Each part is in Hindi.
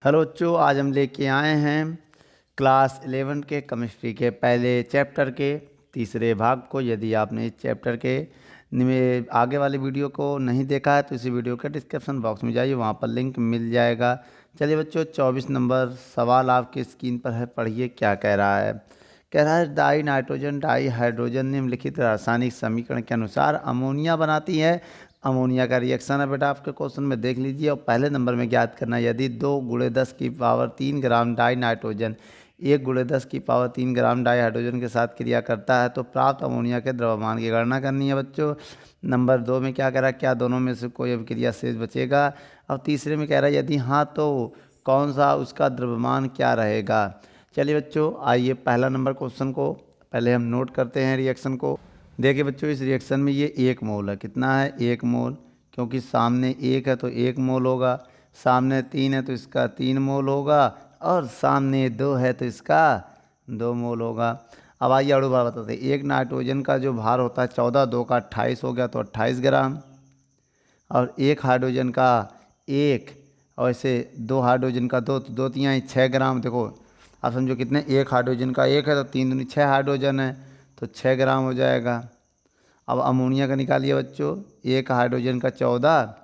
हेलो बच्चों, आज हम लेके आए हैं क्लास 11 के केमिस्ट्री के पहले चैप्टर के तीसरे भाग को। यदि आपने इस चैप्टर के आगे वाली वीडियो को नहीं देखा है तो इसी वीडियो के डिस्क्रिप्शन बॉक्स में जाइए, वहाँ पर लिंक मिल जाएगा। चलिए बच्चों, 24 नंबर सवाल आपकी स्क्रीन पर है, पढ़िए क्या कह रहा है। कह रहा है डाई नाइट्रोजन डाई हाइड्रोजन निम्नलिखित रासायनिक समीकरण के अनुसार अमोनिया बनाती है। अमोनिया का रिएक्शन है बेटा, आपके क्वेश्चन में देख लीजिए। और पहले नंबर में ज्ञात करना है, यदि 2 × 10⁻³ ग्राम डाई नाइट्रोजन 1 × 10⁻³ ग्राम डाई हाइड्रोजन के साथ क्रिया करता है तो प्राप्त अमोनिया के द्रव्यमान की गणना करनी है बच्चों। नंबर 2 में क्या कह रहा है, क्या दोनों में से कोई अभिक्रिया शेष बचेगा। और तीसरे में कह रहा है यदि हाँ तो कौन सा उसका द्रव्यमान क्या रहेगा। चलिए बच्चों, आइए पहला नंबर क्वेश्चन को पहले हम नोट करते हैं रिएक्शन को। देखिए बच्चों, इस रिएक्शन में ये 1 मोल है। कितना है? 1 मोल, क्योंकि सामने 1 है तो 1 मोल होगा, सामने 3 है तो इसका 3 मोल होगा, और सामने 2 है तो इसका 2 मोल होगा। अब आइए अड़ू भार बताते हैं। एक नाइट्रोजन का जो भार होता है 14, 2 का 28 हो गया तो 28 ग्राम। और एक हाइड्रोजन का 1, और ऐसे 2 हाइड्रोजन का 2, तो 2 तिहाई 6 ग्राम। देखो आप समझो कितने, एक हाइड्रोजन का 1 है तो 3 दूनी 6 हाइड्रोजन है तो 6 ग्राम हो जाएगा। अब अमोनिया का निकालिए बच्चों, एक हाइड्रोजन का 14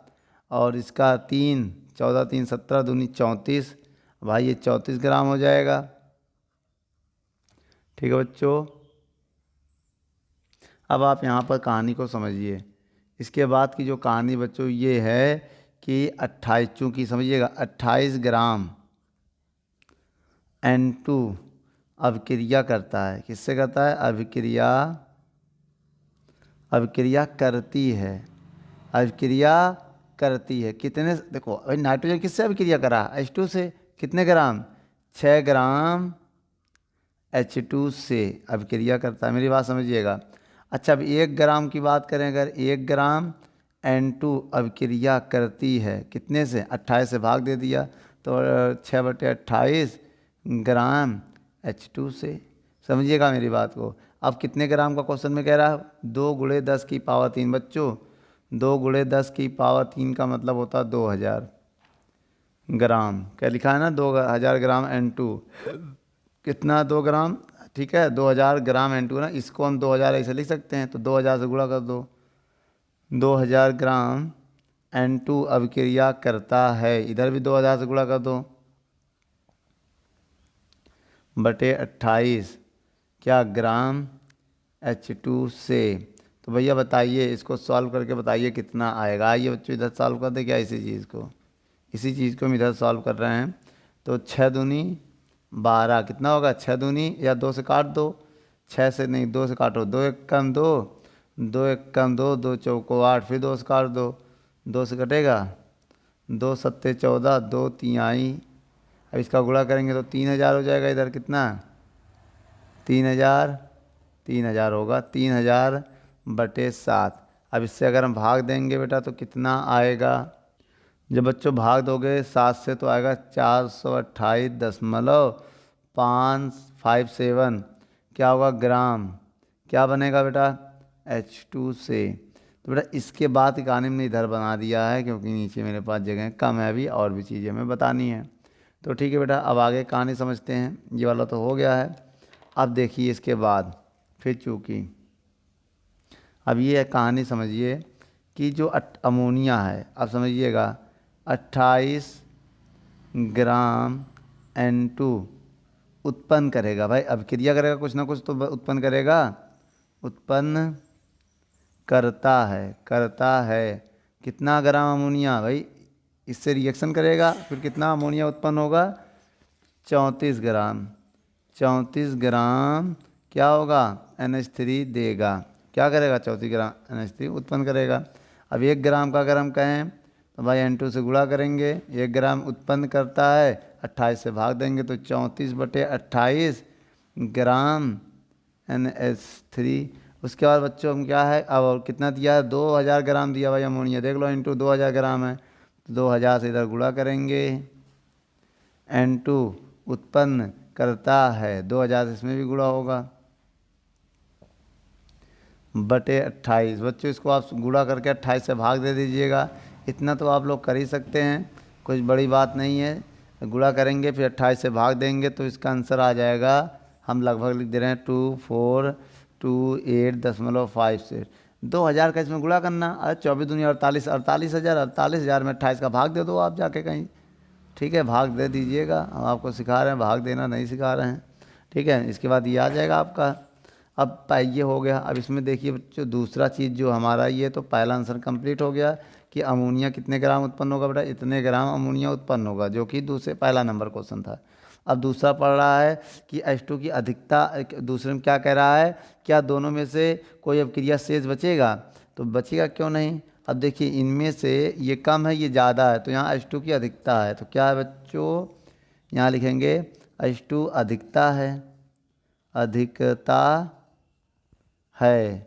और इसका 3, 14 3 17 दूनी 34, भाई ये 34 ग्राम हो जाएगा। ठीक है बच्चों, अब आप यहाँ पर कहानी को समझिए। इसके बाद की जो कहानी बच्चों ये है कि 28, चूँकि समझिएगा 28 ग्राम N2 अभिक्रिया करता है। किससे करता है? अभिक्रिया करती है। अभिक्रिया करती है कितने? देखो भाई, नाइट्रोजन किससे अभिक्रिया करा? H2 से। कितने ग्राम? 6 ग्राम H2 से अभिक्रिया करता है। मेरी बात समझिएगा। अच्छा, अब 1 ग्राम की बात करें, अगर 1 ग्राम N2 अभिक्रिया करती है कितने से? 28 से भाग दे दिया तो 6/28 ग्राम H2 से। समझिएगा मेरी बात को। अब कितने ग्राम का क्वेश्चन में कह रहा है? 2 × 10⁻³ बच्चों। 2 × 10⁻³ का मतलब होता है 2000 ग्राम। क्या लिखा है ना? 2000 ग्राम N2। कितना? 2 ग्राम। ठीक है, 2000 ग्राम N2 ना, इसको हम 2000 ऐसे लिख सकते हैं तो 2000 से गुणा कर दो। 2000 ग्राम N2 अभिक्रिया करता है, इधर भी 2000 से गुणा कर दो बटे 28 क्या ग्राम H2 से। तो भैया बताइए, इसको सॉल्व करके बताइए कितना आएगा। आइए बच्चों इधर सॉल्व कर दे क्या इसी चीज़ को हम इधर सॉल्व कर रहे हैं। तो 6 दूनी 12 कितना होगा? 6 दूनी, या 2 से काट दो, 6 से नहीं 2 से काटो, 2 1 कम 2, 2 1 कम 2, 2 चौको 8, फिर 2 से काट दो, 2 से कटेगा, 2 सत्ते 14, 2 तिहाई। अब इसका गुणा करेंगे तो 3000 हो जाएगा। इधर कितना? 3000 होगा, 3000/7। अब इससे अगर हम भाग देंगे बेटा तो कितना आएगा? जब बच्चों भाग दोगे 7 से तो आएगा 428.557। क्या होगा? ग्राम। क्या बनेगा बेटा? H2 से। तो बेटा इसके बाद की कहानी मैंने इधर बना दिया है, क्योंकि नीचे मेरे पास जगह कम है, अभी और भी चीज़ें हमें बतानी है। तो ठीक है बेटा, अब आगे कहानी समझते हैं। ये वाला तो हो गया है। अब देखिए इसके बाद फिर चूँकि अब ये कहानी समझिए कि जो अमोनिया है, अब समझिएगा 28 ग्राम N2 उत्पन्न करेगा। भाई अभिक्रिया करेगा, कुछ ना कुछ तो उत्पन्न करेगा। उत्पन्न करता है कितना ग्राम अमोनिया? भाई इससे रिएक्शन करेगा, फिर कितना अमोनिया उत्पन्न होगा? 34 ग्राम। 34 ग्राम क्या होगा? NH3 देगा। क्या करेगा? 34 ग्राम NH3 उत्पन्न करेगा। अब 1 ग्राम का अगर हम कहें तो भाई N2 से गुणा करेंगे। 1 ग्राम उत्पन्न करता है, 28 से भाग देंगे तो 34/28 ग्राम NH3। उसके बाद बच्चों हम क्या है, अब और कितना दिया है? 2000 ग्राम दिया भाई अमोनिया, देख लो N2 2000 ग्राम है तो 2000 से इधर गुणा करेंगे। N2 उत्पन्न करता है, 2000 से इसमें भी गुणा होगा बटे 28। बच्चों इसको आप गुणा करके 28 से भाग दे दीजिएगा। इतना तो आप लोग कर ही सकते हैं, कुछ बड़ी बात नहीं है। गुणा करेंगे फिर 28 से भाग देंगे तो इसका आंसर आ जाएगा, हम लगभग लिख दे रहे हैं 2428.5 से 2000 का इसमें गुणा करना। अरे 24 दूनी 48, 48,000 में 28 का भाग दे दो आप जाके कहीं, ठीक है, भाग दे दीजिएगा। हम आपको सिखा रहे हैं, भाग देना नहीं सिखा रहे हैं, ठीक है। इसके बाद ये आ जाएगा आपका। अब ये हो गया। अब इसमें देखिए बच्चों दूसरा चीज़ जो हमारा ये, तो पहला आंसर कंप्लीट हो गया कि अमोनिया कितने ग्राम उत्पन्न होगा बेटा, इतने ग्राम अमोनिया उत्पन्न होगा, जो कि पहला नंबर क्वेश्चन था। अब दूसरा पढ़ रहा है कि H2 की अधिकता, दूसरे में क्या कह रहा है, क्या दोनों में से कोई अभिक्रिया शेष बचेगा, तो बचेगा क्यों नहीं। अब देखिए इनमें से ये कम है ये ज़्यादा है, तो यहाँ H2 की अधिकता है, तो क्या है बच्चों, यहाँ लिखेंगे H2 अधिकता है, अधिकता है,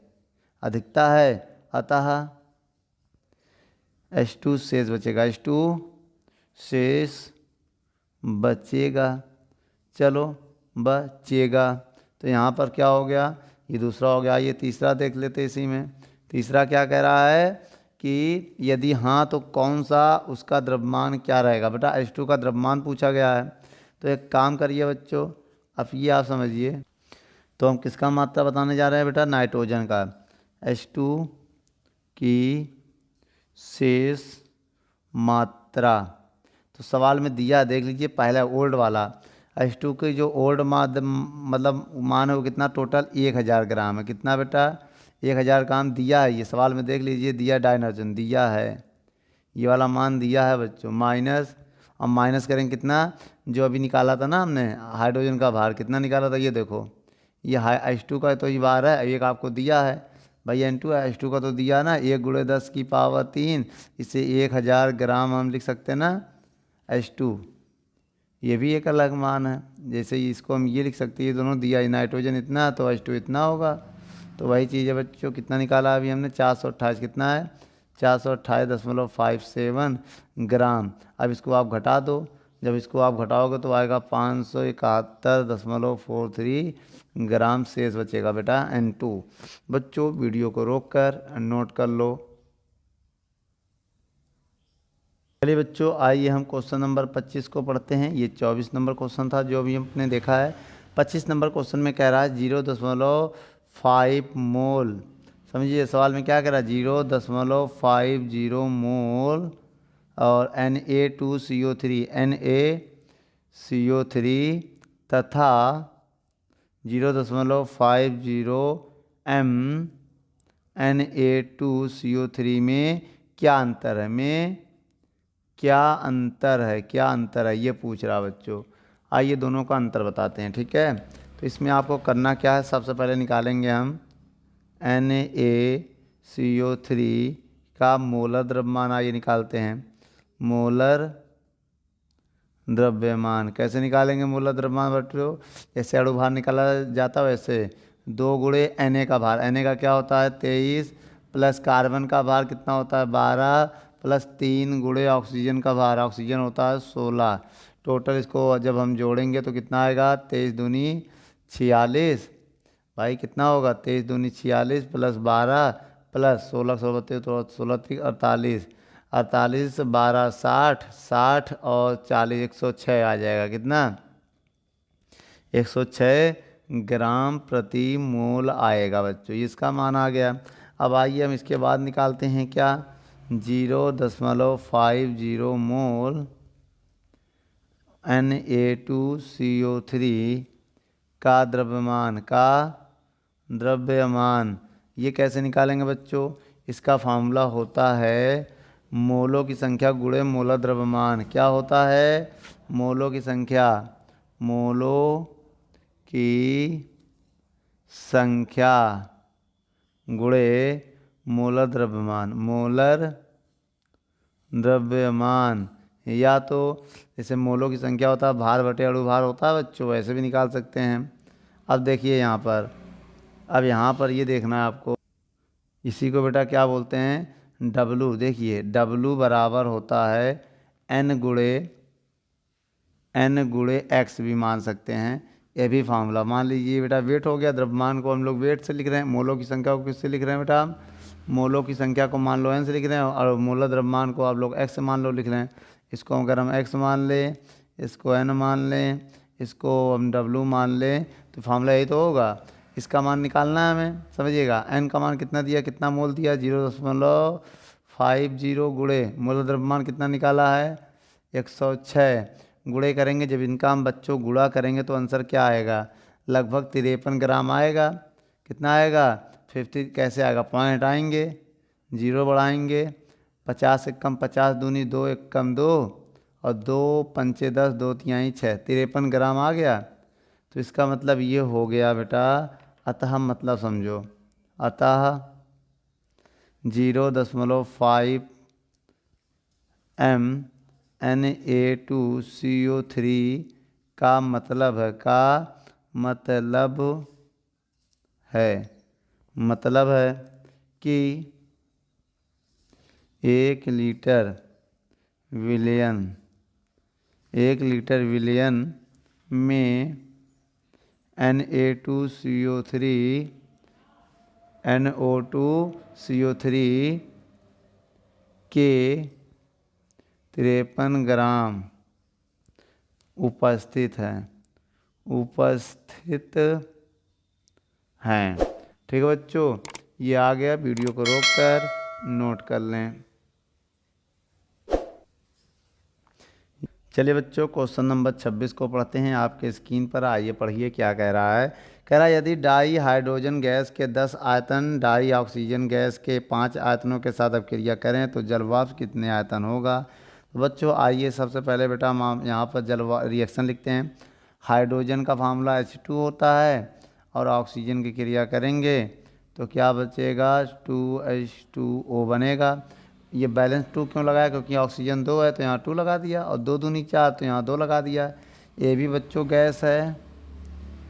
अधिकता है, अतः H2 शेष बचेगा, H2 शेष बचेगा, चलो बचेगा। तो यहाँ पर क्या हो गया, ये दूसरा हो गया। ये तीसरा देख लेते इसी में। तीसरा क्या कह रहा है कि यदि हाँ तो कौन सा उसका द्रव्यमान क्या रहेगा। बेटा H2 का द्रव्यमान पूछा गया है, तो एक काम करिए बच्चों, अब ये आप समझिए, तो हम किसका मात्रा बताने जा रहे हैं बेटा, नाइट्रोजन का। H2 की शेष मात्रा, तो सवाल में दिया, देख लीजिए पहला ओल्ड वाला H2 की जो ओल्ड मतलब मान है वो कितना, टोटल 1000 ग्राम है। कितना बेटा, 1000 ग्राम दिया है, ये सवाल में देख लीजिए दिया, डाइनाइट्रोजन दिया है, ये वाला मान दिया है बच्चों, माइनस। अब माइनस करेंगे कितना, जो अभी निकाला था ना हमने हाइड्रोजन का भार, कितना निकाला था, ये देखो, ये H2 का तो ये भार है, एक आपको दिया है भाई N2 है, H2 का तो दिया ना, 1 × 10⁻3, इससे 1000 ग्राम हम लिख सकते हैं ना H2, ये भी एक अलग मान है। जैसे इसको हम ये लिख सकते हैं, ये दोनों दिया, नाइट्रोजन इतना तो H2 इतना होगा, तो वही चीज़ है बच्चों। कितना निकाला अभी हमने, 428, कितना है 428.57 ग्राम। अब इसको आप घटा दो, जब इसको आप घटाओगे तो आएगा 571.43 ग्राम शेष बचेगा बेटा N2। बच्चों वीडियो को रोक कर नोट कर लो। चलिए बच्चों आइए हम क्वेश्चन नंबर 25 को पढ़ते हैं। ये 24 नंबर क्वेश्चन था जो अभी हमने देखा है। 25 नंबर क्वेश्चन में कह रहा है 0.5 मोल, समझिए सवाल में क्या कह रहा है, 0.50 मोल और Na2CO3 तथा 0.50 Na2CO3 में क्या अंतर है, क्या अंतर है ये पूछ रहा बच्चों। आइए दोनों का अंतर बताते हैं, ठीक है। तो इसमें आपको करना क्या है, सबसे पहले निकालेंगे हम NaCO3 का मोलर द्रव्यमान। आइए निकालते हैं मोलर द्रव्यमान। कैसे निकालेंगे मोलर द्रव्यमान बच्चों, जैसे अणु भार निकाला जाता है वैसे 2 × Na का भार, Na का क्या होता है 23, प्लस कार्बन का भार कितना होता है 12, प्लस 3 × ऑक्सीजन का भार, ऑक्सीजन होता है 16। टोटल इसको जब हम जोड़ेंगे तो कितना आएगा, 23 दूनी 46, भाई कितना होगा 23 दूनी 46 प्लस 12 प्लस 16, 16 48, 48 12 60, 60 और 40 106 आ जाएगा, कितना 106 ग्राम प्रति मोल आएगा बच्चों, इसका मान आ गया। अब आइए हम इसके बाद निकालते हैं क्या, 0.50 मोल Na2CO3 का द्रव्यमान, ये कैसे निकालेंगे बच्चों, इसका फार्मूला होता है मोलों की संख्या गुणे मोलर द्रव्यमान। क्या होता है, मोलों की संख्या गुणे मोलर द्रव्यमान, या तो जैसे मोलों की संख्या होता है भार बटे अणु भार होता है बच्चों, वैसे भी निकाल सकते हैं। अब देखिए यहाँ पर, अब यहाँ पर ये देखना है आपको, इसी को बेटा क्या बोलते हैं W। देखिए W बराबर होता है N गुणे X भी मान सकते हैं, ये भी फार्मूला। मान लीजिए बेटा वेट हो गया, द्रव्यमान को हम लोग वेट से लिख रहे हैं, मोलों की संख्या को किससे लिख रहे हैं बेटा, मोलों की संख्या को मान लो N से लिख रहे हैं, और मोलर द्रव्यमान को आप लोग X से मान लो लिख रहे हैं। इसको अगर हम X मान लें, इसको n मान लें, इसको हम w मान लें, तो फार्मूला यही तो होगा। इसका मान निकालना है हमें, समझिएगा। n का मान कितना दिया, कितना मोल दिया, 0.50 गुणे मोल द्रव्यमान कितना निकाला है, 106। गुणे करेंगे, जब इनका हम बच्चों गुणा करेंगे तो आंसर क्या आएगा, लगभग 53 ग्राम आएगा। कितना आएगा, 50। कैसे आएगा, पॉइंट आएंगे, 0 बढ़ाएंगे, 50 एक कम 50 दूनी 2 एक कम 2 और 2 पंचे 10 2 तिहाई 6, 53 ग्राम आ गया। तो इसका मतलब ये हो गया बेटा, अतः मतलब समझो, अतः 0.5 MnA2CO3 का मतलब है कि 1 लीटर विलयन में NO2CO3 के 53 ग्राम उपस्थित हैं। ठीक है बच्चों, ये आ गया। वीडियो को रोककर नोट कर लें। चलिए बच्चों, क्वेश्चन नंबर 26 को पढ़ते हैं। आपके स्क्रीन पर आइए, पढ़िए क्या कह रहा है। कह रहा है यदि डाई हाइड्रोजन गैस के 10 आयतन डाई ऑक्सीजन गैस के 5 आयतनों के साथ अभिक्रिया करें तो जल वाष्प कितने आयतन होगा। तो बच्चों आइए, सबसे पहले बेटा हम यहाँ पर रिएक्शन लिखते हैं। हाइड्रोजन का फार्मूला H2 होता है और ऑक्सीजन की क्रिया करेंगे तो क्या बचेगा, 2H2O बनेगा। ये बैलेंस 2 क्यों लगाया, क्योंकि ऑक्सीजन 2 है तो यहाँ 2 लगा दिया, और 2 दूनी 4 तो यहाँ 2 लगा दिया। ये भी बच्चों गैस है,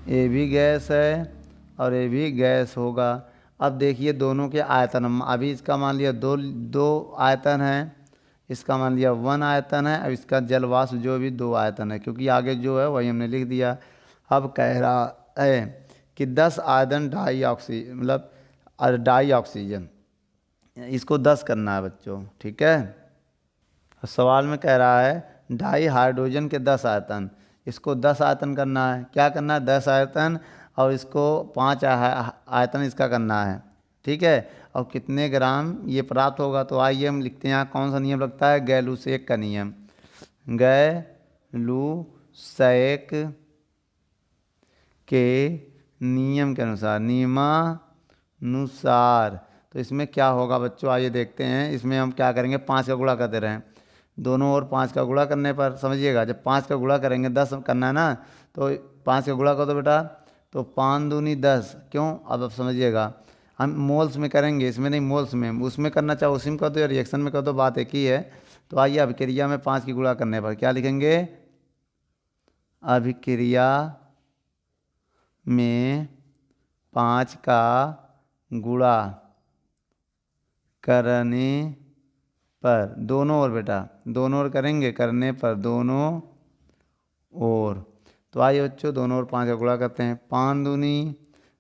ये भी गैस है और ये भी गैस होगा। अब देखिए दोनों के आयतन, अभी इसका मान लिया 2 आयतन है, इसका मान लिया 1 आयतन है। अब इसका जल वाष्प जो भी 2 आयतन है, क्योंकि आगे जो है वही हमने लिख दिया। अब कह रहा है कि 10 आयतन डाई ऑक्सीजन, इसको 10 करना है बच्चों, ठीक है। सवाल में कह रहा है डाई हाइड्रोजन के 10 आयतन, इसको 10 आयतन करना है। क्या करना है, 10 आयतन, और इसको 5 आयतन इसका करना है, ठीक है। और कितने ग्राम ये प्राप्त होगा, तो आइए हम लिखते हैं। यहाँ कौन सा नियम लगता है, गैलूसेक का नियम। गैलूसेक के नियम के नियमानुसार तो इसमें क्या होगा बच्चों, आइए देखते हैं। इसमें हम क्या करेंगे, 5 का गुणा करते रहें, दोनों ओर 5 का गुणा करने पर, समझिएगा जब 5 का गुणा करेंगे, 10 करना है ना, तो 5 का गुणा कर दो बेटा, तो 5 दूनी 10। क्यों, अब समझिएगा, हम मोल्स में करेंगे, इसमें नहीं, मोल्स में, उसमें करना चाहो उसी में कर दो या रिएक्शन में कर दो, बात एक ही है। तो आइए अभिक्रिया में 5 की गुणा करने पर क्या लिखेंगे, अभिक्रिया में 5 का गुणा करने पर, दोनों ओर बेटा, दोनों ओर करेंगे, करने पर दोनों ओर। तो आइए बच्चों दोनों ओर 5 का गुणा करते हैं। 5 दूनी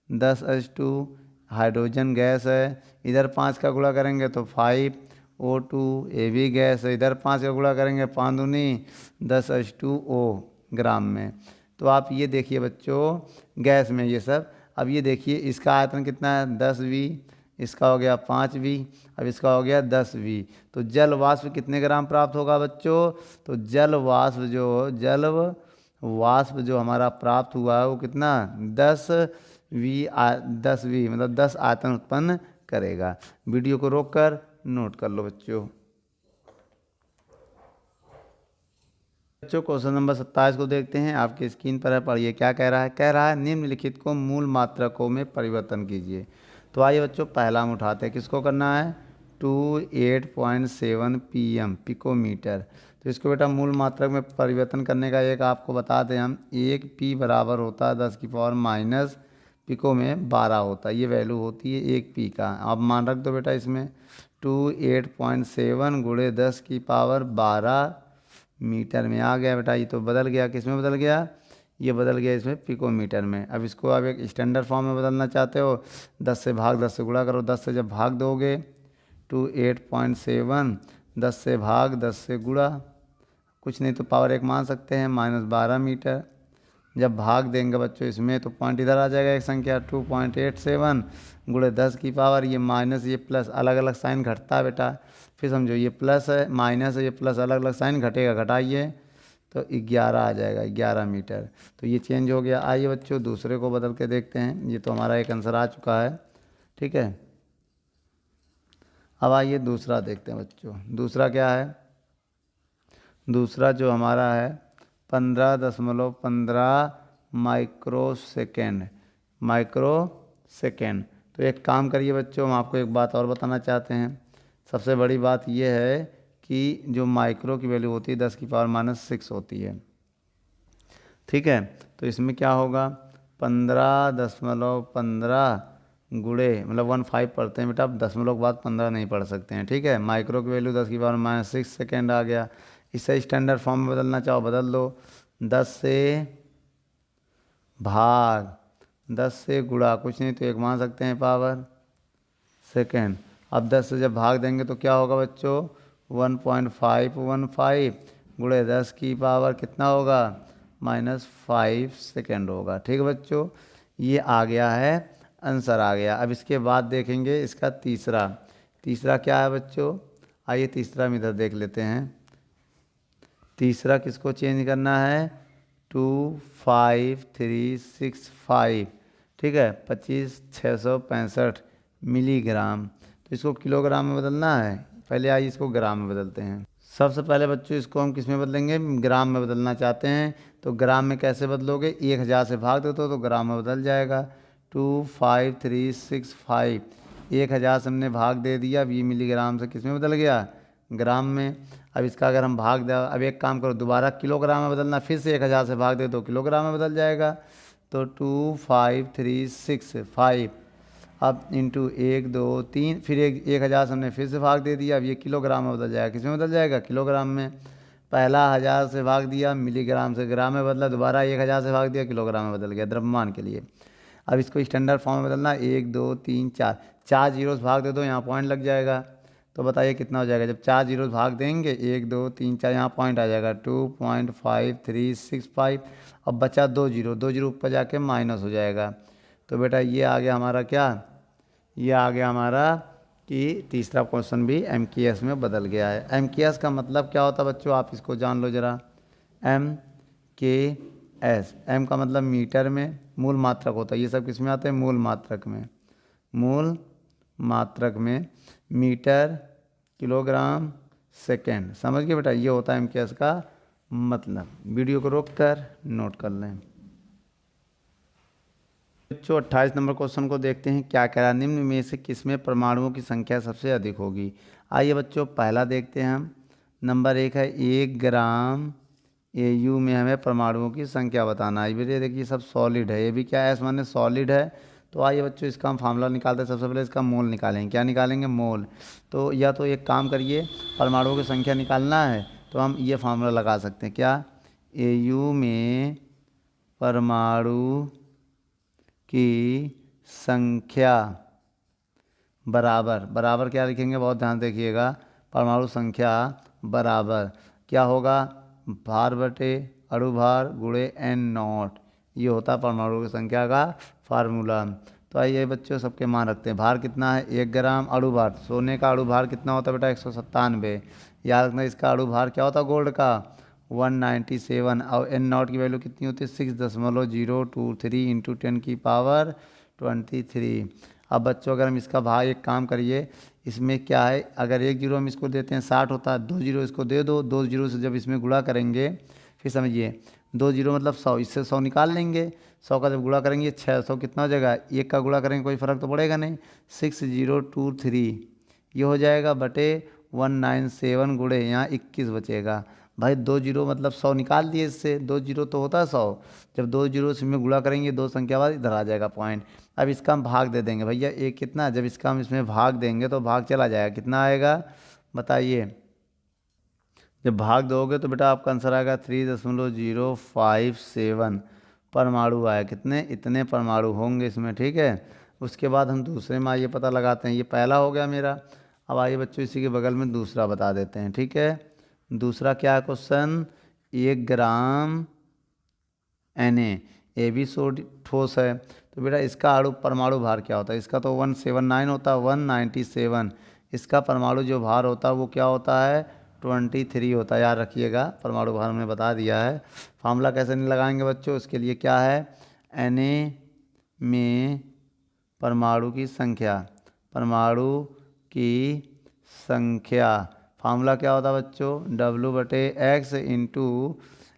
10H2 हाइड्रोजन गैस है, इधर 5 का गुणा करेंगे तो 5O2 ये भी गैस है, इधर 5 का गुणा करेंगे 5 दूनी 10H2O ग्राम में। तो आप ये देखिए बच्चों, गैस में ये सब। अब ये देखिए इसका आयतन कितना है, 10V, इसका हो गया 5V, अब इसका हो गया 10V। तो जल वाष्प कितने ग्राम प्राप्त होगा बच्चों, तो जल वाष्प जो हमारा प्राप्त हुआ है वो कितना, 10V मतलब 10 आयतन उत्पन्न करेगा। वीडियो को रोककर नोट कर लो बच्चों। क्वेश्चन नंबर 27 को देखते हैं। आपके स्क्रीन पर है, पढ़िए क्या कह रहा है। कह रहा है निम्नलिखित को मूल मात्रकों में परिवर्तन कीजिए। तो आइए बच्चों पहला हम उठाते हैं, किसको करना है, 28.7 PM पिकोमीटर। तो इसको बेटा मूल मात्रक में परिवर्तन करने का एक आपको बता दें हम, 1 P बराबर होता है 10 की पावर माइनस, पिको में 12 होता है, ये वैल्यू होती है 1 P का। आप मान रख दो बेटा इसमें, 28.7 गुणे 10 की पावर 12 मीटर में आ गया बेटा। ये तो बदल गया, किस में बदल गया, ये बदल गया इसमें पिकोमीटर में। अब इसको आप एक स्टैंडर्ड फॉर्म में बदलना चाहते हो, 10 से भाग 10 से गुणा करो, 10 से जब भाग दोगे 28.7, 10 से भाग 10 से गुणा, कुछ नहीं तो पावर 1 मान सकते हैं, -12 मीटर। जब भाग देंगे बच्चों इसमें तो पॉइंट इधर आ जाएगा, एक संख्या 2.87 गुणे 10 की पावर, ये माइनस ये प्लस अलग अलग साइन घटता है बेटा। फिर समझो ये प्लस है माइनस है, ये प्लस अलग अलग साइन घटेगा, घटाइए तो 11 आ जाएगा, 11 मीटर। तो ये चेंज हो गया। आइए बच्चों दूसरे को बदल के देखते हैं। ये तो हमारा एक आंसर आ चुका है, ठीक है। अब आइए दूसरा देखते हैं बच्चों। दूसरा क्या है? दूसरा जो हमारा है 15.15 माइक्रो सेकेंड। तो एक काम करिए बच्चों, हम आपको एक बात और बताना चाहते हैं। सबसे बड़ी बात यह है कि जो माइक्रो की वैल्यू होती है 10 की पावर -6 होती है, ठीक है। तो इसमें क्या होगा 15.15 गुणे मतलब 15 पढ़ते हैं बेटा, आप दशमलव के बाद 15 नहीं पढ़ सकते हैं, ठीक है। माइक्रो की वैल्यू 10 की पावर -6 सेकेंड आ गया। इसे स्टैंडर्ड फॉर्म में बदलना चाहो बदल दो। 10 से भाग 10 से गुणा कुछ नहीं तो 1 मान सकते हैं पावर सेकेंड। अब 10 से जब भाग देंगे तो क्या होगा बच्चों 1.515 गुणे 10 की पावर कितना होगा -5 सेकेंड होगा, ठीक है बच्चों। ये आ गया है, आंसर आ गया। अब इसके बाद देखेंगे इसका तीसरा क्या है बच्चों। आइए तीसरा में इधर देख लेते हैं। तीसरा किसको चेंज करना है 25365, ठीक है 25,665 मिलीग्राम। तो इसको किलोग्राम में बदलना है। पहले आइए इसको ग्राम में बदलते हैं। सबसे पहले बच्चों इसको हम किस में बदलेंगे, ग्राम में बदलना चाहते हैं। तो ग्राम में कैसे बदलोगे, 1000 से भाग दो तो ग्राम में बदल जाएगा। 25365 1000 से हमने भाग दे दिया, अब ये मिलीग्राम से किस में बदल गया ग्राम में। अब इसका अगर हम भाग दे, अब एक काम करो दोबारा किलोग्राम में बदलना, फिर से 1000 से भाग दे तो किलोग्राम में बदल जाएगा। तो 25365 अब इंटू 1 2 3 फिर 1000 से हमने फिर से भाग दे दिया, अब ये किलोग्राम में बदल जाएगा। किस में बदल जाएगा किलोग्राम में। पहला 1000 से भाग दिया मिलीग्राम से ग्राम में बदला, दोबारा 1000 से भाग दिया किलोग्राम में बदल गया द्रव्यमान के लिए। अब इसको स्टैंडर्ड फॉर्म में बदलना 1 2 3 4 जीरो से भाग दे दो, यहाँ पॉइंट लग जाएगा। तो बताइए कितना हो जाएगा, जब 4 जीरो भाग देंगे 1 2 3 4 यहाँ पॉइंट आ जाएगा 2.5365। अब बचा 2 जीरो ऊपर जाके माइनस हो जाएगा। तो बेटा ये आ गया हमारा क्या, ये आ गया हमारा कि तीसरा क्वेश्चन भी MKS में बदल गया है। MKS का मतलब क्या होता है बच्चों, आप इसको जान लो ज़रा। MKS, M का मतलब मीटर में, मूल मात्रक होता है। ये सब किस में आते हैं, मूल मात्रक में। मूल मात्रक में मीटर किलोग्राम सेकेंड, समझ गए बेटा। ये होता है MKS का मतलब। वीडियो को रोक कर नोट कर लें। बच्चों 28 नंबर क्वेश्चन को देखते हैं। क्या कह रहा है, निम्न में से किसमें परमाणुओं की संख्या सबसे अधिक होगी। आइए बच्चों पहला देखते हैं हम। नंबर 1 है 1 ग्राम AU में हमें परमाणुओं की संख्या बताना है। ये देखिए सब सॉलिड है, ये भी क्या है S माने सॉलिड है। तो आइए बच्चों इसका हम फार्मूला निकालते हैं। सबसे पहले इसका मोल निकालेंगे। क्या निकालेंगे, मोल। तो या तो एक काम करिए, परमाणुओं की संख्या निकालना है तो हम ये फार्मूला लगा सकते हैं। क्या, AU में परमाणु की संख्या बराबर क्या लिखेंगे, बहुत ध्यान देखिएगा। परमाणु संख्या बराबर क्या होगा, भार बटे अणुभार गुणे N0। ये होता है परमाणु की संख्या का फार्मूला। तो आइए बच्चों सबके मान रखते हैं। भार कितना है 1 ग्राम, अणुभार सोने का अणुभार कितना होता है बेटा 197। याद रखना इसका अणुभार क्या होता है गोल्ड का 197। और N0 की वैल्यू कितनी होती है 6.023 इंटू 10 की पावर 23। अब बच्चों अगर हम इसका भाग, एक काम करिए इसमें क्या है, अगर 1 जीरो हम इसको देते हैं 60 होता है, 2 जीरो इसको दे दो, 2 जीरो से जब इसमें गुणा करेंगे, फिर समझिए 2 जीरो मतलब 100, इससे 100 निकाल लेंगे। 100 का जब गुणा करेंगे 600 कितना हो जाएगा, 1 का गुणा करेंगे कोई फ़र्क तो पड़ेगा नहीं, 6023 ये हो जाएगा बटे 197 गुणे यहाँ 21 बचेगा। भाई 2 जीरो मतलब 100 निकाल दिए इससे, 2 जीरो तो होता है 100। जब 2 जीरो से में गुणा करेंगे 2 संख्या बाद इधर आ जाएगा पॉइंट। अब इसका हम भाग दे देंगे भैया, एक कितना, जब इसका हम इसमें भाग देंगे तो भाग चला जाएगा, कितना आएगा बताइए। जब भाग दोगे तो बेटा आपका आंसर आएगा 3.057 परमाणु आया। कितने, इतने परमाणु होंगे इसमें, ठीक है। उसके बाद हम दूसरे में आइए पता लगाते हैं। ये पहला हो गया मेरा। अब आइए बच्चों इसी के बगल में दूसरा बता देते हैं, ठीक है। दूसरा क्या है क्वेश्चन, 1 ग्राम Na, ये भी ठोस है। तो बेटा इसका परमाणु भार क्या होता है, इसका तो 179 होता है, 197। इसका परमाणु जो भार होता है वो क्या होता है, 23 होता है। याद रखिएगा, परमाणु भार हमने बता दिया है। फार्मूला कैसे नहीं लगाएंगे बच्चों, इसके लिए क्या है, Na में परमाणु की संख्या, परमाणु की संख्या, फार्मूला क्या होता है बच्चों, W/X इंटू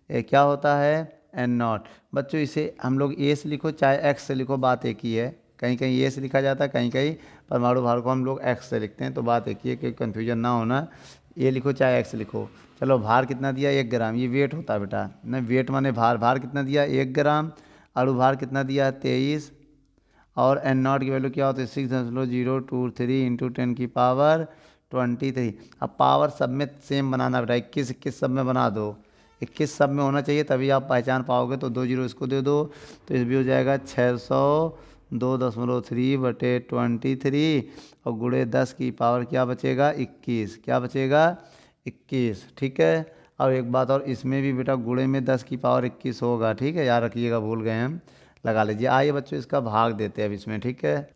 क्या होता है, N0। बच्चों इसे हम लोग ए से लिखो चाहे एक्स से लिखो, बात एक ही है। कहीं कहीं ए से लिखा जाता है, कहीं कहीं परमाणु भार को हम लोग एक्स से लिखते हैं, तो बात एक ही है कि कन्फ्यूजन ना होना। ए लिखो चाहे एक्स लिखो। चलो भार कितना दिया, 1 ग्राम, ये वेट होता है बेटा ना, वेट माने भार, भार कितना दिया 1 ग्राम, अणु भार कितना दिया 23, और N0 की वैल्यू क्या होती है 6.023 इंटू 10⁻23। अब पावर सब में सेम बनाना बेटा, 21 सब में बना दो, 21 सब में होना चाहिए तभी आप पहचान पाओगे। तो 2 जीरो इसको दे दो, तो इस भी हो जाएगा 602.3/23 और गुणे 10 की पावर क्या बचेगा 21, क्या बचेगा 21, ठीक है। और एक बात और, इसमें भी बेटा गुणे में 10 की पावर 21 होगा, ठीक है, याद रखिएगा, भूल गए हम, लगा लीजिए। आइए बच्चों इसका भाग देते हैं अब इसमें, ठीक है।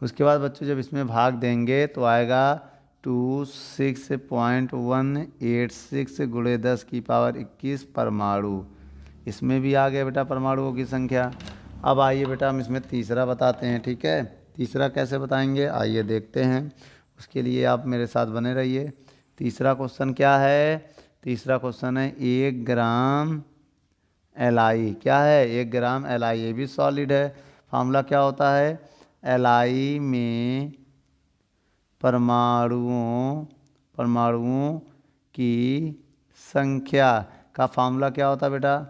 उसके बाद बच्चों जब इसमें भाग देंगे तो आएगा 26.186 गुणे 10 की पावर 21 परमाणु। इसमें भी आ गया बेटा परमाणुओं की संख्या। अब आइए बेटा हम इसमें तीसरा बताते हैं, ठीक है। तीसरा कैसे बताएंगे आइए देखते हैं, उसके लिए आप मेरे साथ बने रहिए। तीसरा क्वेश्चन क्या है, तीसरा क्वेश्चन है 1 ग्राम Li, क्या है 1 ग्राम Li, ये भी सॉलिड है। फार्मूला क्या होता है, Li में परमाणुओं की संख्या का फार्मूला क्या होता है बेटा,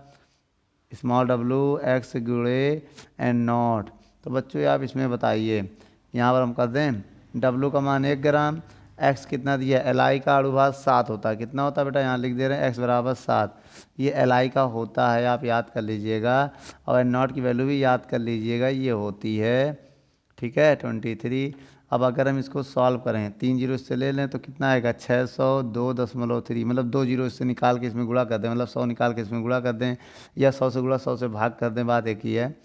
W/X गुणे N0। तो बच्चों आप इसमें बताइए, यहाँ पर हम कर दें W का मान 1 ग्राम, X कितना दिया, Li का अणुभार 7 होता है, कितना होता है बेटा, यहाँ लिख दे रहे हैं X बराबर 7, ये Li का होता है, आप याद कर लीजिएगा। और N0 की वैल्यू भी याद कर लीजिएगा, ये होती है, ठीक है 23। अब अगर हम इसको सॉल्व करें, 3 जीरो इससे ले लें तो कितना आएगा 602.3, मतलब 2 जीरो इससे निकाल के इसमें गुणा कर दें, मतलब 100 निकाल के इसमें गुणा कर दें, या 100 से गुणा 100 से भाग कर दें, बात एक ही है।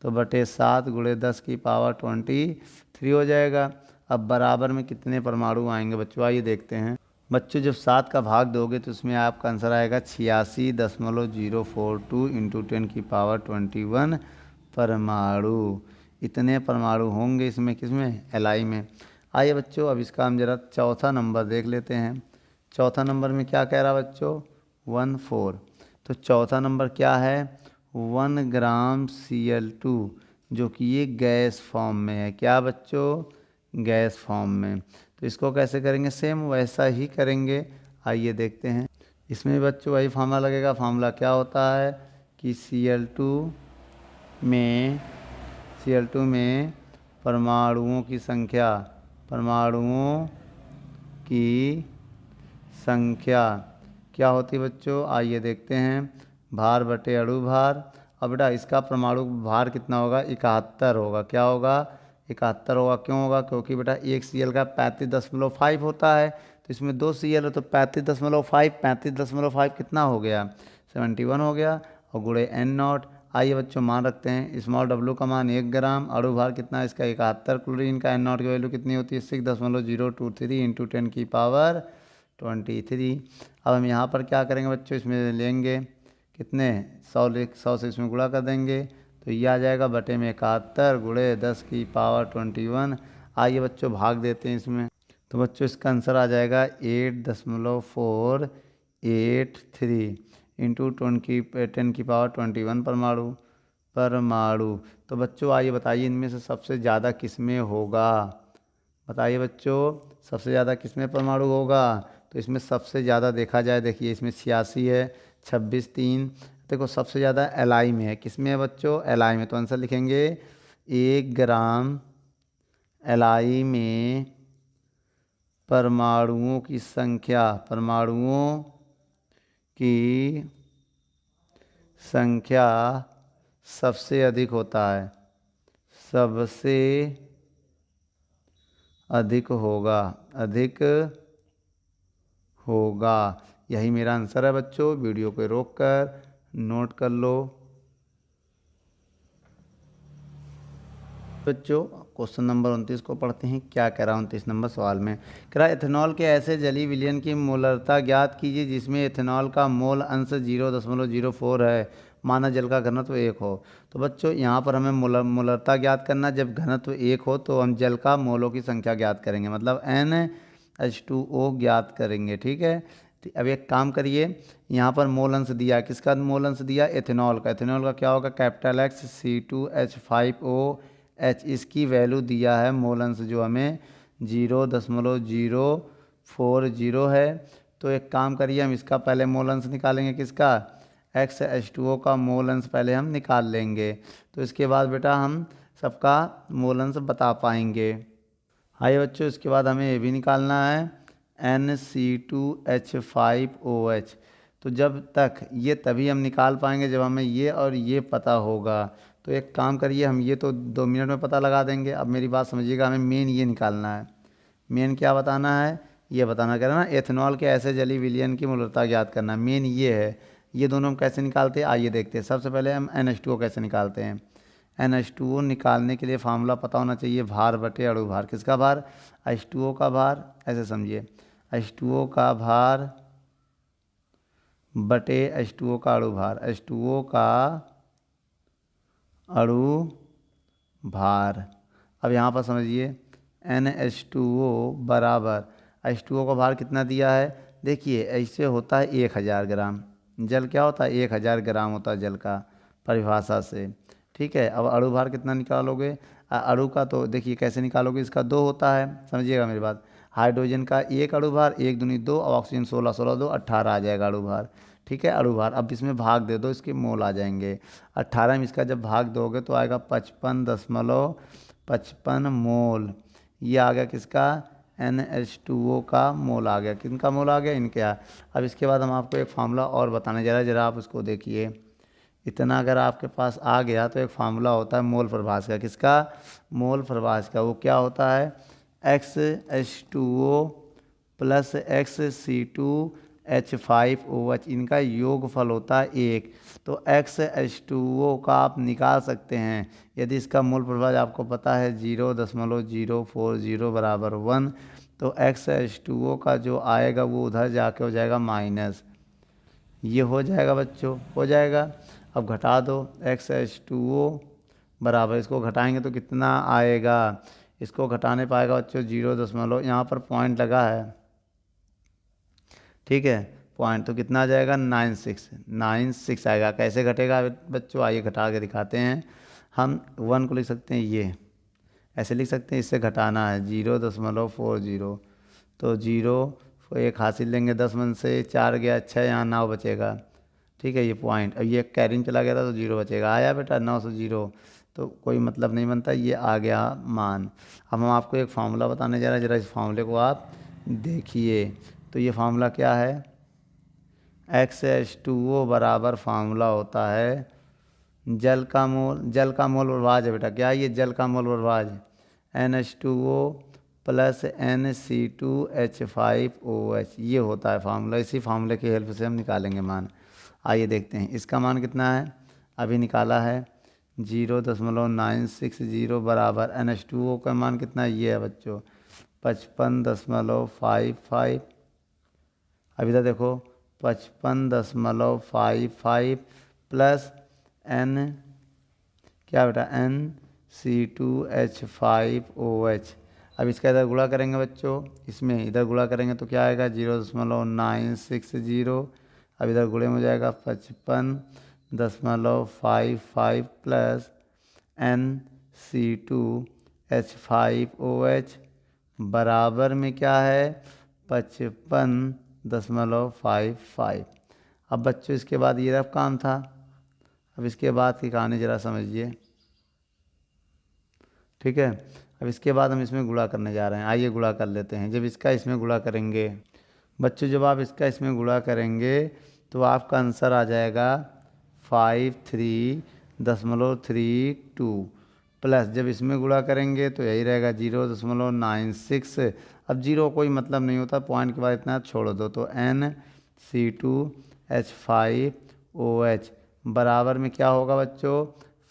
तो बटे 7 गुणे 10 की पावर 23 हो जाएगा। अब बराबर में कितने परमाणु आएंगे बच्चों, आइए देखते हैं। बच्चों जब 7 का भाग दोगे तो उसमें आपका आंसर आएगा 86.042 इंटू 10 की पावर 21 परमाणु। इतने परमाणु होंगे इसमें, किसमें, Li में। आइए बच्चों अब इसका हम जरा चौथा नंबर देख लेते हैं। चौथा नंबर में क्या कह रहा है बच्चों 14। तो चौथा नंबर क्या है 1 ग्राम Cl2, जो कि ये गैस फॉर्म में है, क्या बच्चों, गैस फॉर्म में। तो इसको कैसे करेंगे, सेम वैसा ही करेंगे, आइए देखते हैं। इसमें बच्चों वही फार्मूला लगेगा। फार्मूला क्या होता है कि Cl2 में परमाणुओं की संख्या क्या होती है बच्चों, आइए देखते हैं। भार बटे अणु भार। अब बेटा इसका परमाणु भार कितना होगा 71 होगा, क्या होगा 71 होगा। क्यों होगा, क्योंकि बेटा 1 Cl का 35.5 होता है, तो इसमें 2 Cl है तो 35.5 कितना हो गया 71 हो गया, और गुणे N0। आइए बच्चों मान रखते हैं, W का मान 1 ग्राम, अणु भार कितना है इसका 71, क्लोरीन का N0 की वैल्यू कितनी होती है 6.023 इंटू 10 की पावर 23। अब हम यहाँ पर क्या करेंगे बच्चों, इसमें लेंगे कितने 100 से इसमें गुणा कर देंगे, तो ये आ जाएगा बटे में 71 गुणे 10 की पावर 21। आइए बच्चों भाग देते हैं इसमें, तो बच्चों इसका आंसर आ जाएगा 8.483 इंटू 10 की पावर 21 परमाणु। तो बच्चों आइए बताइए इनमें से सबसे ज़्यादा किसमें होगा, बताइए बच्चों सबसे ज़्यादा किसमें परमाणु होगा। तो इसमें सबसे ज़्यादा देखा जाए, देखिए इसमें 86 है, 26 3, देखो सबसे ज़्यादा Li में है, किसमें है बच्चों Li में। तो आंसर लिखेंगे 1 ग्राम Li में परमाणुओं की संख्या सबसे अधिक होता है, सबसे अधिक होगा यही मेरा आंसर है बच्चों। वीडियो को रोक कर नोट कर लो। बच्चों क्वेश्चन नंबर 29 को पढ़ते हैं। क्या कह रहा है 29 नंबर सवाल में? कह रहा है इथेनॉल के ऐसे जलीय विलयन की मोलरता ज्ञात कीजिए जिसमें इथेनॉल का मोल अंश 0.04 है, माना जल का घनत्व 1 हो। तो बच्चों यहाँ पर हमें मोलरता ज्ञात करना। जब घनत्व 1 हो तो हम जल का मोलों की संख्या ज्ञात करेंगे, मतलब NH2O ज्ञात करेंगे। ठीक है, तो अब एक काम करिए, यहाँ पर मोल अंश दिया, किसका मोल अंश दिया? एथेनॉल का। एथेनॉल का क्या होगा? कैपिटल X C2H5OH, इसकी वैल्यू दिया है मोल अंश जो हमें 0.040 है। तो एक काम करिए, हम इसका पहले मोल अंश निकालेंगे, किसका? XH2O का मोल अंश पहले हम निकाल लेंगे, तो इसके बाद बेटा हम सबका मोल अंश बता पाएंगे। हाय बच्चों, इसके बाद हमें ये भी निकालना है NC2H5OH। तो जब तक ये तभी हम निकाल पाएंगे जब हमें ये और ये पता होगा। तो एक काम करिए, हम ये तो 2 मिनट में पता लगा देंगे। अब मेरी बात समझिएगा, हमें मेन ये निकालना है। मेन क्या बताना है? ये बताना कह रहा ना, एथेनॉल के ऐसे जलीय विलयन की मोलरता ज्ञात करना। मेन ये है। ये दोनों हम कैसे निकालते हैं आइए देखते हैं। सबसे पहले हम NH2O कैसे निकालते हैं। NH2O निकालने के लिए फार्मूला पता होना चाहिए, भार बटे अणु भार। किसका भार? H2O का भार। ऐसे समझिए, H2O का भार बटे H2O का अणु भार। H2O का अणु भार। अब यहाँ पर समझिए, NH2O बराबर H2O का भार कितना दिया है? देखिए ऐसे होता है 1000 ग्राम। जल क्या होता है? 1000 ग्राम होता है जल का, परिभाषा से। ठीक है, अब अणु भार कितना निकालोगे? अणु का तो देखिए कैसे निकालोगे, इसका 2 होता है, समझिएगा मेरी बात। हाइड्रोजन का 1 अणु भार, 1 दूनी 2, और ऑक्सीजन 16, 16 2 18 आ जाएगा अणु भार। ठीक है, अणु भार। अब इसमें भाग दे दो, इसके मोल आ जाएंगे। 18 में इसका जब भाग दोगे तो आएगा 55.55 मोल। ये आ गया किसका? NH2O का मोल आ गया। किनका मोल आ गया? इनके। अब इसके बाद हम आपको एक फार्मूला और बताने जा रहे हैं, जरा आप उसको देखिए। इतना अगर आपके पास आ गया तो एक फार्मूला होता है मोल प्रभाष का। किसका? मोल प्रभाष का। वो क्या होता है? XH2O प्लस XC2H5OH, इनका योगफल होता है 1। तो XH2O का आप निकाल सकते हैं यदि इसका मोल प्रभाव आपको पता है 0.040 बराबर 1। तो XH2O का जो आएगा वो उधर जाके हो जाएगा माइनस। ये हो जाएगा बच्चों, हो जाएगा। अब घटा दो, XH2O बराबर, इसको घटाएंगे तो कितना आएगा? इसको घटाने पाएगा बच्चों 0. यहाँ पर पॉइंट लगा है, ठीक है, पॉइंट, तो कितना आ जाएगा? 96 आएगा। कैसे घटेगा बच्चों? आइए घटा के दिखाते हैं। हम 1 को लिख सकते हैं, ये ऐसे लिख सकते हैं, इससे घटाना है 0.40। तो 0 एक हासिल लेंगे, 10 में से 4 गया, 6 यहाँ 9 बचेगा। ठीक है, ये पॉइंट। अब ये कैरिंग चला गया था तो 0 बचेगा। आया बेटा 9 से 0, तो कोई मतलब नहीं बनता, ये आ गया मान। अब हम आपको एक फार्मूला बताने जा रहे हैं, जरा इस फार्मूले को आप देखिए। तो ये फार्मूला क्या है? XH2O बराबर फार्मूला होता है जल का मोल प्रभाज है बेटा। क्या है ये? जल का मोल प्रभाज। NH2O प्लस NC2H5OH, ये होता है फार्मूला। इसी फार्मूले की हेल्प से हम निकालेंगे मान। आइए देखते हैं इसका मान कितना है। अभी निकाला है 0.960 बराबर NH2O का मान कितना है? ये है बच्चों 55.55। अब इधर देखो 55.55 प्लस N क्या बेटा? NC2H5OH। अब इसका इधर गुणा करेंगे बच्चों, इसमें इधर गुणा करेंगे तो क्या आएगा? 0.960। अब इधर गुणे में हो जाएगा 55.55 प्लस NC2H5OH बराबर में क्या है? 55.55। अब बच्चों इसके बाद ये रफ काम था। अब इसके बाद की कहानी ज़रा समझिए, ठीक है। अब इसके बाद हम इसमें गुणा करने जा रहे हैं। आइए गुणा कर लेते हैं। जब इसका इसमें गुणा करेंगे बच्चों, जब आप इसका इसमें गुणा करेंगे तो आपका आंसर आ जाएगा 53.32 प्लस, जब इसमें गुणा करेंगे तो यही रहेगा 0.96। अब 0 कोई मतलब नहीं होता, पॉइंट के बाद इतना छोड़ दो, तो NC2 C2H5OH बराबर में क्या होगा बच्चों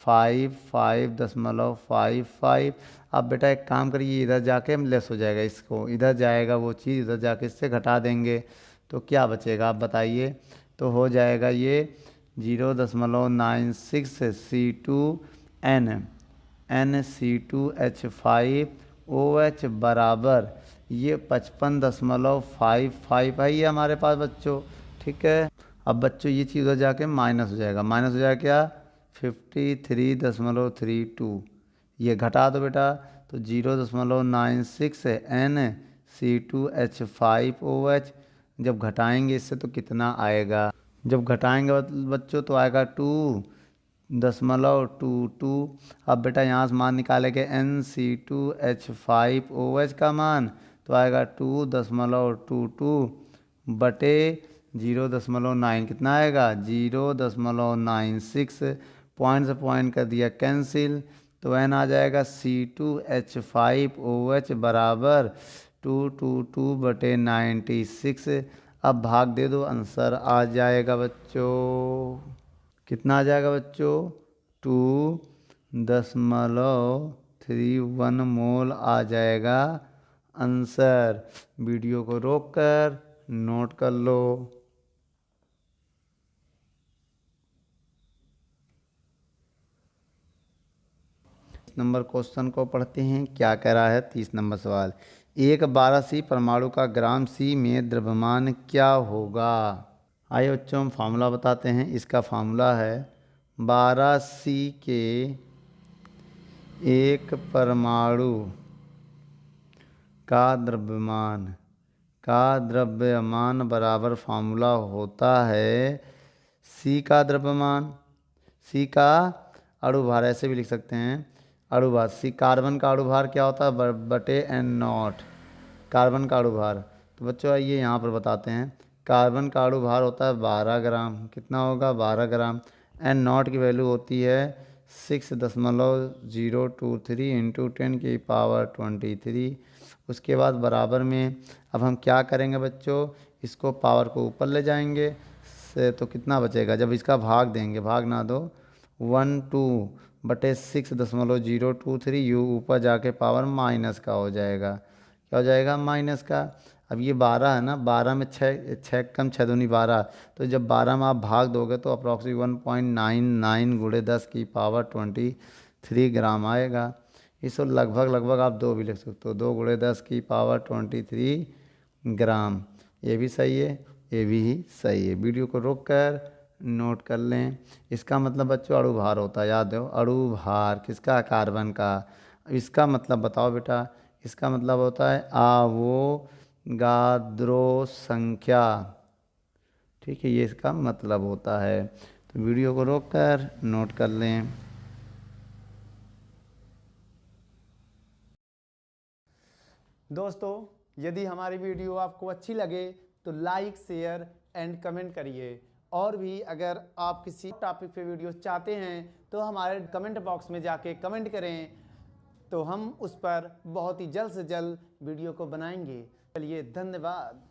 5.55। अब बेटा एक काम करिए, इधर जाके लेस हो जाएगा, इसको इधर जाएगा वो चीज़, इधर जाके इससे घटा देंगे तो क्या बचेगा आप बताइए। तो हो जाएगा ये 0.96 C2N बराबर ये 55.55 है ये हमारे पास बच्चों। ठीक है, अब बच्चों ये चीज़ उधर जाके माइनस हो जाएगा, माइनस हो जाएगा क्या 53.32। ये घटा दो बेटा तो 0.96 NC2H5OH। जब घटाएंगे इससे तो कितना आएगा, जब घटाएंगे बच्चों तो आएगा 2.22। अब बेटा यहाँ से मान निकालेंगे NC2H5OH का मान तो आएगा 2.22 बटे 0.9 कितना आएगा 0.96। पॉइंट से पॉइंट कर दिया कैंसिल तो n आ जाएगा C2H5OH बराबर 222/96। अब भाग दे दो आंसर आ जाएगा बच्चों, कितना आ जाएगा बच्चों 2.31 मोल आ जाएगा आंसर। वीडियो को रोककर नोट कर लो। नंबर क्वेश्चन को पढ़ते हैं, क्या कह रहा है 30 नंबर सवाल। एक 12C परमाणु का ग्राम C में द्रव्यमान क्या होगा। आइए बच्चों हम फार्मूला बताते हैं। इसका फार्मूला है 12C के एक परमाणु का द्रव्यमान बराबर फार्मूला होता है C का द्रव्यमान, C का अणुभार ऐसे भी लिख सकते हैं अणुभार। C कार्बन का अणुभार क्या होता है बटे N0 कार्बन का अणुभार। तो बच्चों आइए यहाँ पर बताते हैं। कार्बन का अणुभार होता है 12 ग्राम, कितना होगा 12 ग्राम। N0 की वैल्यू होती है 6.023 इंटू 10⁻23। उसके बाद बराबर में अब हम क्या करेंगे बच्चों, इसको पावर को ऊपर ले जाएंगे से तो कितना बचेगा, जब इसका भाग देंगे, भाग ना दो 12/6.023 यू ऊपर जाके पावर माइनस का हो जाएगा। क्या हो जाएगा माइनस का। अब ये 12 है ना, 12 में 6 कम 6 दूनी 12, तो जब 12 में आप भाग दोगे तो अप्रॉक्सीमेट 1.99 × 10⁻23 ग्राम आएगा। इसको लगभग आप 2 भी लिख सकते हो, 2 × 10⁻23 ग्राम। ये भी सही है, ये भी सही है। वीडियो को रोक कर नोट कर लें। इसका मतलब बच्चों अणुभार होता है, याद हो अणुभार किसका कार्बन का। इसका मतलब बताओ बेटा, इसका मतलब होता है आवोगाद्रो संख्या। ठीक है, ये इसका मतलब होता है। तो वीडियो को रोक कर नोट कर लें। दोस्तों यदि हमारी वीडियो आपको अच्छी लगे तो लाइक शेयर एंड कमेंट करिए। और भी अगर आप किसी टॉपिक पे वीडियो चाहते हैं तो हमारे कमेंट बॉक्स में जाके कमेंट करें, तो हम उस पर बहुत ही जल्द से जल्द वीडियो को बनाएंगे। चलिए धन्यवाद।